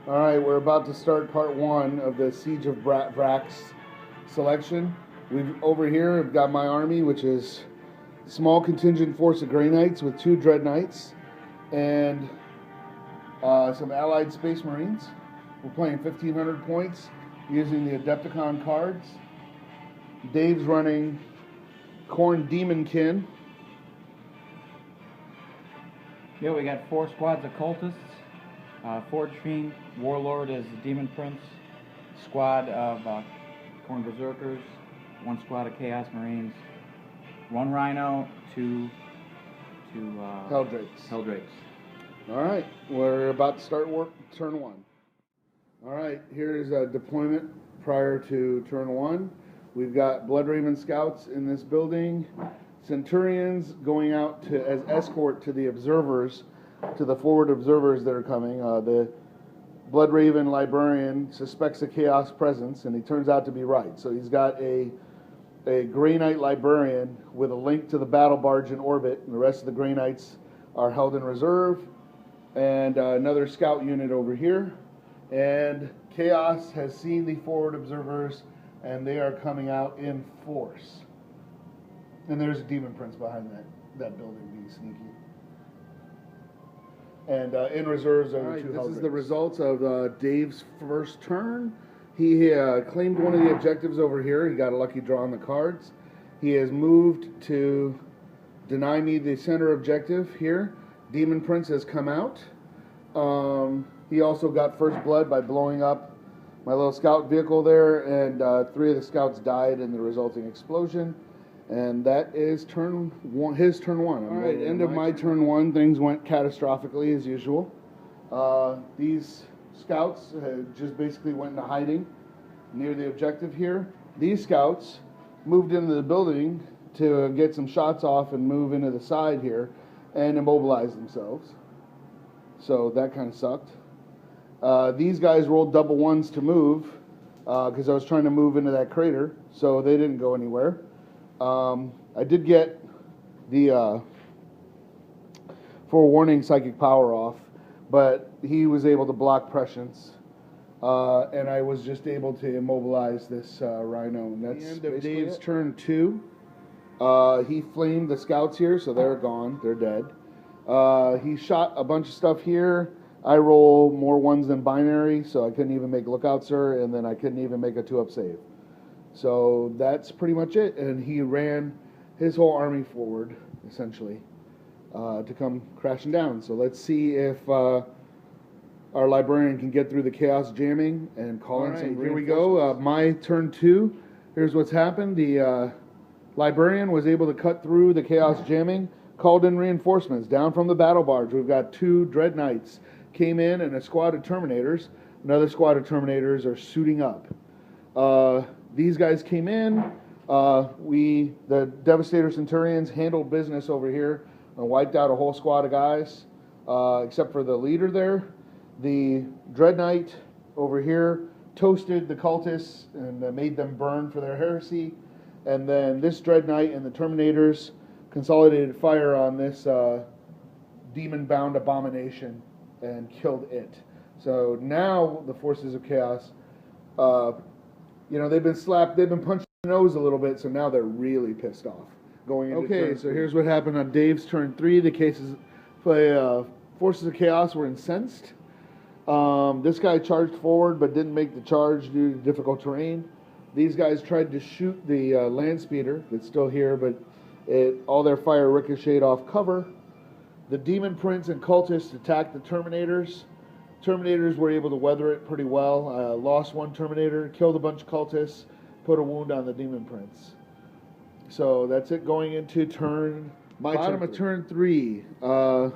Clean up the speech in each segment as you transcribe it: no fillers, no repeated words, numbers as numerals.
All right, we're about to start part one of the Siege of Vraks selection. Over here, I've got my army, which is small contingent force of Grey Knights with 2 Dread Knights and some allied Space Marines. We're playing 1,500 points using the Adepticon cards. Dave's running Khorne Daemonkin. Yeah, we got 4 squads of cultists. Forge Fiend Warlord is the Demon Prince. Squad of Khorne Berserkers. 1 squad of Chaos Marines. 1 Rhino. 2 Helldrakes. All right, we're about to start turn 1. All right, here's a deployment prior to turn 1. We've got Blood Raven Scouts in this building. Centurions going out as escort to the observers, to the forward observers that are coming. The Blood Raven Librarian suspects a Chaos presence, and he turns out to be right. So he's got a Grey Knight Librarian with a link to the battle barge in orbit, and the rest of the Grey Knights are held in reserve. And another scout unit over here. And Chaos has seen the forward observers, and they are coming out in force. And there's a Demon Prince behind that building being sneaky. And in reserves are the 2 This is the results of Dave's first turn. He claimed one of the objectives over here. He got a lucky draw on the cards. He has moved to deny me the center objective here. Demon Prince has come out. He also got first blood by blowing up my little scout vehicle there, and 3 of the scouts died in the resulting explosion. And that is his turn 1. All right, end of my turn 1, things went catastrophically as usual. These scouts just basically went into hiding near the objective here. These scouts moved into the building to get some shots off and move into the side here and immobilize themselves. So that kind of sucked. These guys rolled double 1s to move because I was trying to move into that crater, so they didn't go anywhere. I did get the forewarning psychic power off, but he was able to block prescience, and I was just able to immobilize this rhino. And that's the end of Dave's turn 2. He flamed the scouts here, so they're gone. They're dead. He shot a bunch of stuff here. I roll more 1s than binary, so I couldn't even make Lookout Sir, and then I couldn't even make a 2-up save. So that's pretty much it, and he ran his whole army forward, essentially, to come crashing down. So let's see if our librarian can get through the chaos jamming and call in some reinforcements. Here we go, my turn 2. Here's what's happened. The librarian was able to cut through the chaos jamming, called in reinforcements down from the battle barge. We've got 2 Dread Knights came in and a squad of Terminators. Another squad of Terminators are suiting up. These guys came in. The Devastator Centurions handled business over here and wiped out a whole squad of guys, except for the leader there. The Dread Knight over here toasted the cultists and made them burn for their heresy. And then this Dread Knight and the Terminators consolidated fire on this demon-bound abomination and killed it. So now the forces of chaos, they've been punched in the nose a little bit, so now they're really pissed off. Here's what happened on Dave's turn 3. The forces of chaos were incensed. This guy charged forward but didn't make the charge due to difficult terrain. These guys tried to shoot the land speeder that's still here, but all their fire ricocheted off cover. The Demon Prince and cultists attacked the Terminators. Terminators were able to weather it pretty well. Lost 1 Terminator, killed a bunch of cultists, put a wound on the Demon Prince. So that's it going into turn 3. The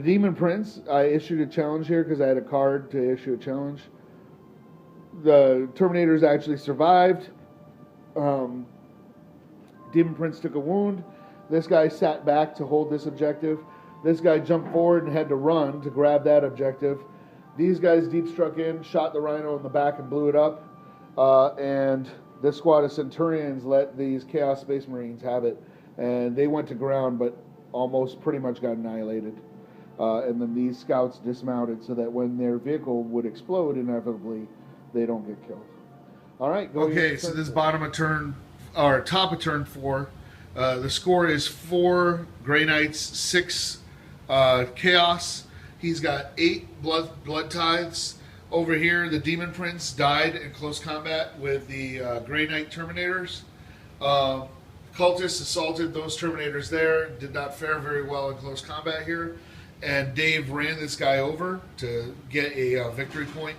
Demon Prince, I issued a challenge here because I had a card to issue a challenge. The Terminators actually survived. Demon Prince took a wound. This guy sat back to hold this objective. This guy jumped forward and had to run to grab that objective. These guys deep struck in, shot the rhino in the back and blew it up. And this squad of Centurions let these Chaos Space Marines have it. And they went to ground, but almost pretty much got annihilated. and then these scouts dismounted so that when their vehicle would explode, inevitably, they don't get killed. All right. Okay, so this bottom of turn, or top of turn 4. The score is 4 Grey Knights, 6 Chaos. He's got 8 blood tithes. Over here, the Demon Prince died in close combat with the Grey Knight Terminators. Cultists assaulted those Terminators there. Did not fare very well in close combat here. And Dave ran this guy over to get a victory point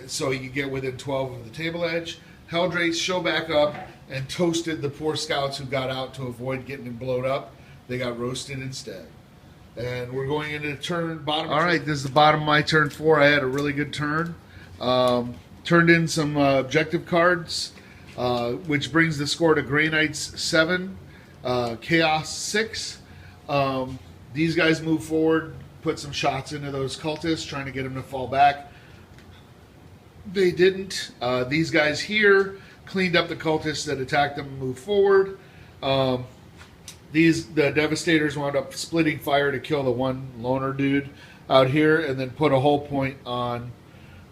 so he could get within 12 of the table edge. Helldrakes show back up and toasted the poor scouts who got out to avoid getting blowed up. They got roasted instead. And we're going into turn bottom. All right, this is the bottom of my turn 4. I had a really good turn. Turned in some objective cards, which brings the score to Grey Knights 7, Chaos 6. These guys move forward, put some shots into those cultists, trying to get them to fall back. They didn't. These guys here cleaned up the cultists that attacked them and moved forward. The Devastators wound up splitting fire to kill the one loner dude out here, and then put a whole point on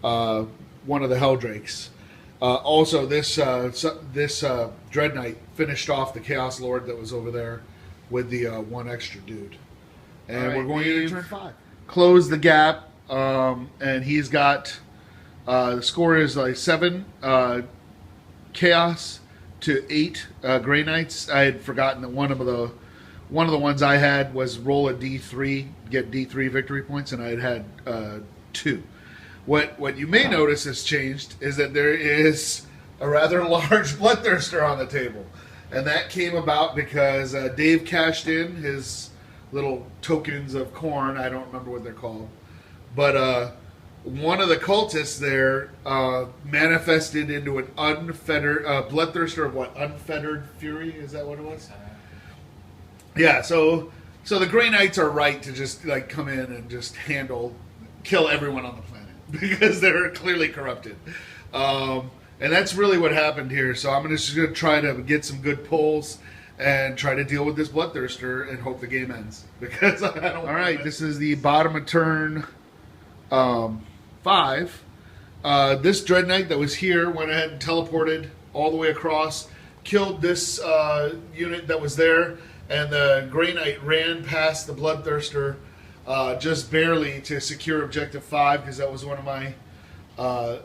one of the Helldrakes. Also, this Dread Knight finished off the Chaos Lord that was over there with the one extra dude. And right, we're going into turn 5. Close the gap, and he's got the score is like 7 Chaos to 8 Grey Knights. I had forgotten that one of the ones I had was roll a D3, get D3 victory points, and I had 2. What you may notice has changed is that there is a rather large Bloodthirster on the table, and that came about because Dave cashed in his little tokens of Khorne. I don't remember what they're called, but one of the cultists there manifested into an unfettered Bloodthirster of what? Unfettered Fury? Is that what it was? Yeah. So the Grey Knights are right to just like come in and just kill everyone on the planet because they're clearly corrupted. And that's really what happened here. So I'm just going to try to get some good pulls and try to deal with this Bloodthirster and hope the game ends. Because I don't. All right, this is the bottom of turn 5. This Dread Knight that was here went ahead and teleported all the way across, killed this unit that was there, and the Grey Knight ran past the Bloodthirster just barely to secure Objective 5 because that was one of my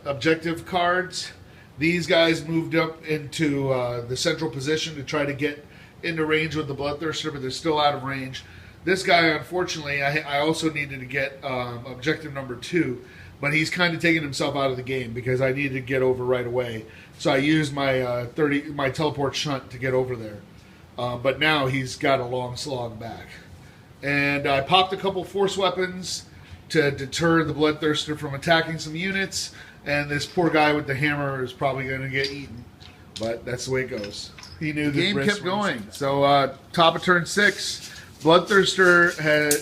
objective cards. These guys moved up into the central position to try to get into range with the Bloodthirster, but they're still out of range. This guy, unfortunately, I also needed to get objective number 2, but he's kind of taking himself out of the game because I needed to get over right away. So I used my my teleport shunt to get over there. But now he's got a long slog back. And I popped a couple force weapons to deter the Bloodthirster from attacking some units. And this poor guy with the hammer is probably going to get eaten. But that's the way it goes. He knew the game kept going. So top of turn 6, Bloodthirster had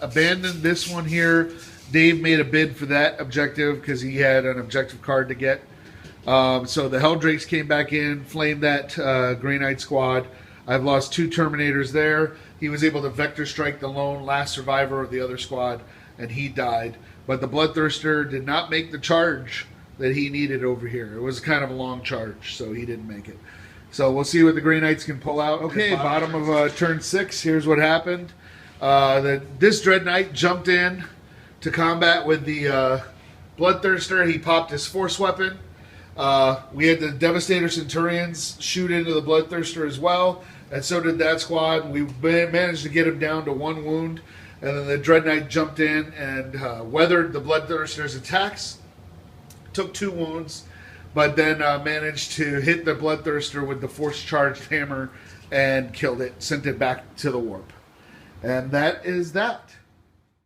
abandoned this one here. Dave made a bid for that objective because he had an objective card to get. So the Helldrakes came back in, flamed that Grey Knight squad. I've lost 2 Terminators there. He was able to vector strike the lone last survivor of the other squad, and he died. But the Bloodthirster did not make the charge that he needed over here. It was kind of a long charge, so he didn't make it. So we'll see what the Grey Knights can pull out. Okay, bottom of turn 6. Here's what happened. This Dread Knight jumped in to combat with the Bloodthirster. He popped his force weapon. We had the Devastator Centurions shoot into the Bloodthirster as well, and so did that squad. We managed to get him down to 1 wound, and then the Dread Knight jumped in and weathered the Bloodthirster's attacks, took 2 wounds, but then managed to hit the Bloodthirster with the force-charged hammer and killed it, sent it back to the warp. And that is that.